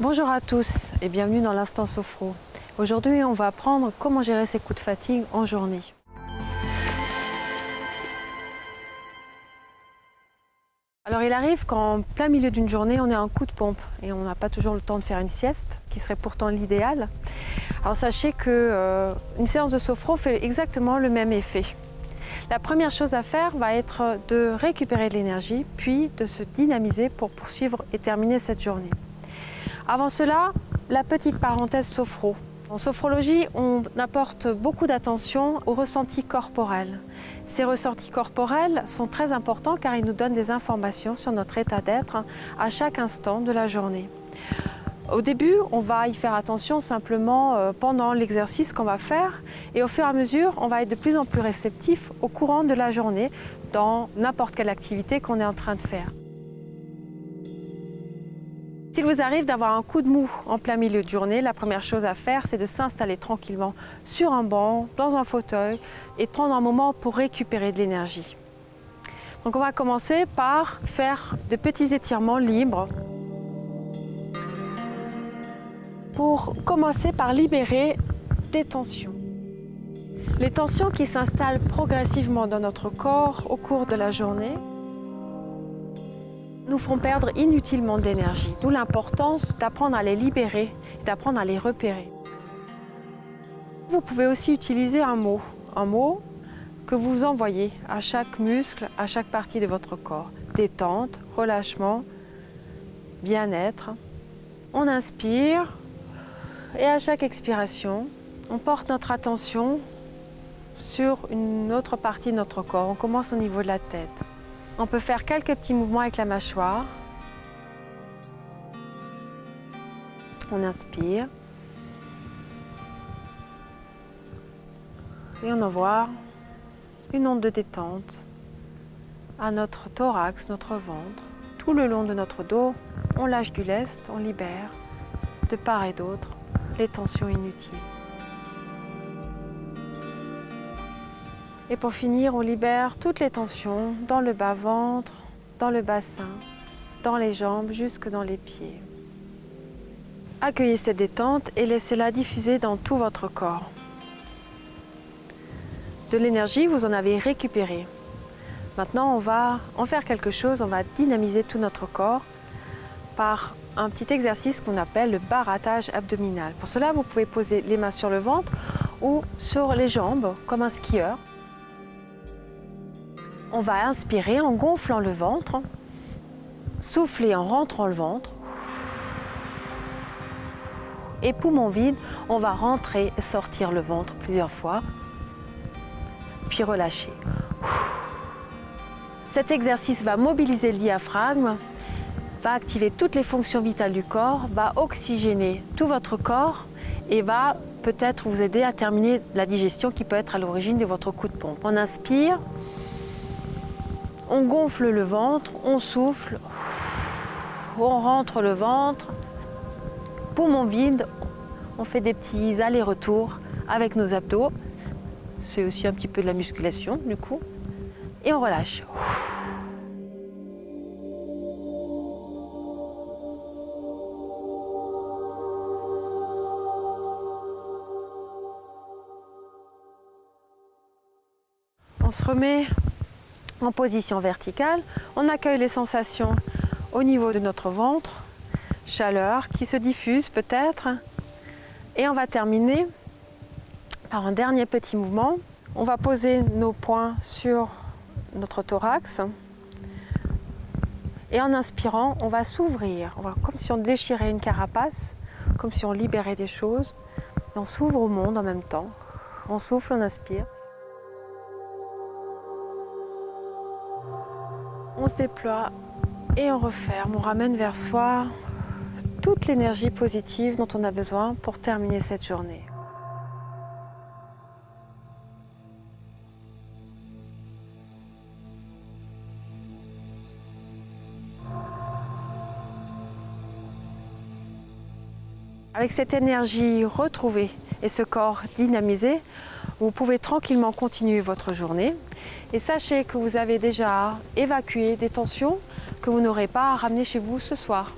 Bonjour à tous et bienvenue dans l'Instant Sophro. Aujourd'hui, on va apprendre comment gérer ses coups de fatigue en journée. Alors il arrive qu'en plein milieu d'une journée, on ait un coup de pompe et on n'a pas toujours le temps de faire une sieste, qui serait pourtant l'idéal. Alors sachez qu'une séance de sophro fait exactement le même effet. La première chose à faire va être de récupérer de l'énergie, puis de se dynamiser pour poursuivre et terminer cette journée. Avant cela, la petite parenthèse sophro. En sophrologie, on apporte beaucoup d'attention aux ressentis corporels. Ces ressentis corporels sont très importants car ils nous donnent des informations sur notre état d'être à chaque instant de la journée. Au début, on va y faire attention simplement pendant l'exercice qu'on va faire et au fur et à mesure, on va être de plus en plus réceptif au courant de la journée dans n'importe quelle activité qu'on est en train de faire. S'il vous arrive d'avoir un coup de mou en plein milieu de journée, la première chose à faire, c'est de s'installer tranquillement sur un banc, dans un fauteuil et de prendre un moment pour récupérer de l'énergie. Donc on va commencer par faire de petits étirements libres pour commencer par libérer des tensions. Les tensions qui s'installent progressivement dans notre corps au cours de la journée nous font perdre inutilement d'énergie, d'où l'importance d'apprendre à les libérer, d'apprendre à les repérer. Vous pouvez aussi utiliser un mot que vous envoyez à chaque muscle, à chaque partie de votre corps. Détente, relâchement, bien-être. On inspire et à chaque expiration, on porte notre attention sur une autre partie de notre corps. On commence au niveau de la tête. On peut faire quelques petits mouvements avec la mâchoire. On inspire. Et on envoie une onde de détente à notre thorax, notre ventre. Tout le long de notre dos, on lâche du lest, on libère de part et d'autre les tensions inutiles. Et pour finir, on libère toutes les tensions dans le bas-ventre, dans le bassin, dans les jambes, jusque dans les pieds. Accueillez cette détente et laissez-la diffuser dans tout votre corps. De l'énergie, vous en avez récupéré. Maintenant, on va en faire quelque chose, on va dynamiser tout notre corps par un petit exercice qu'on appelle le barattage abdominal. Pour cela, vous pouvez poser les mains sur le ventre ou sur les jambes, comme un skieur. On va inspirer en gonflant le ventre, souffler en rentrant le ventre. Et poumon vide, on va rentrer et sortir le ventre plusieurs fois, puis relâcher. Cet exercice va mobiliser le diaphragme, va activer toutes les fonctions vitales du corps, va oxygéner tout votre corps et va peut-être vous aider à terminer la digestion qui peut être à l'origine de votre coup de pompe. On inspire. On gonfle le ventre, on souffle, on rentre le ventre, poumon vide, on fait des petits allers-retours avec nos abdos. C'est aussi un petit peu de la musculation du coup. Et on relâche. On se remet en position verticale, on accueille les sensations au niveau de notre ventre, chaleur qui se diffuse peut-être. Et on va terminer par un dernier petit mouvement. On va poser nos poings sur notre thorax. Et en inspirant, on va s'ouvrir, comme si on déchirait une carapace, comme si on libérait des choses. Et on s'ouvre au monde en même temps. On souffle, on inspire. On se déploie et on referme, on ramène vers soi toute l'énergie positive dont on a besoin pour terminer cette journée. Avec cette énergie retrouvée et ce corps dynamisé, vous pouvez tranquillement continuer votre journée. Et sachez que vous avez déjà évacué des tensions que vous n'aurez pas à ramener chez vous ce soir.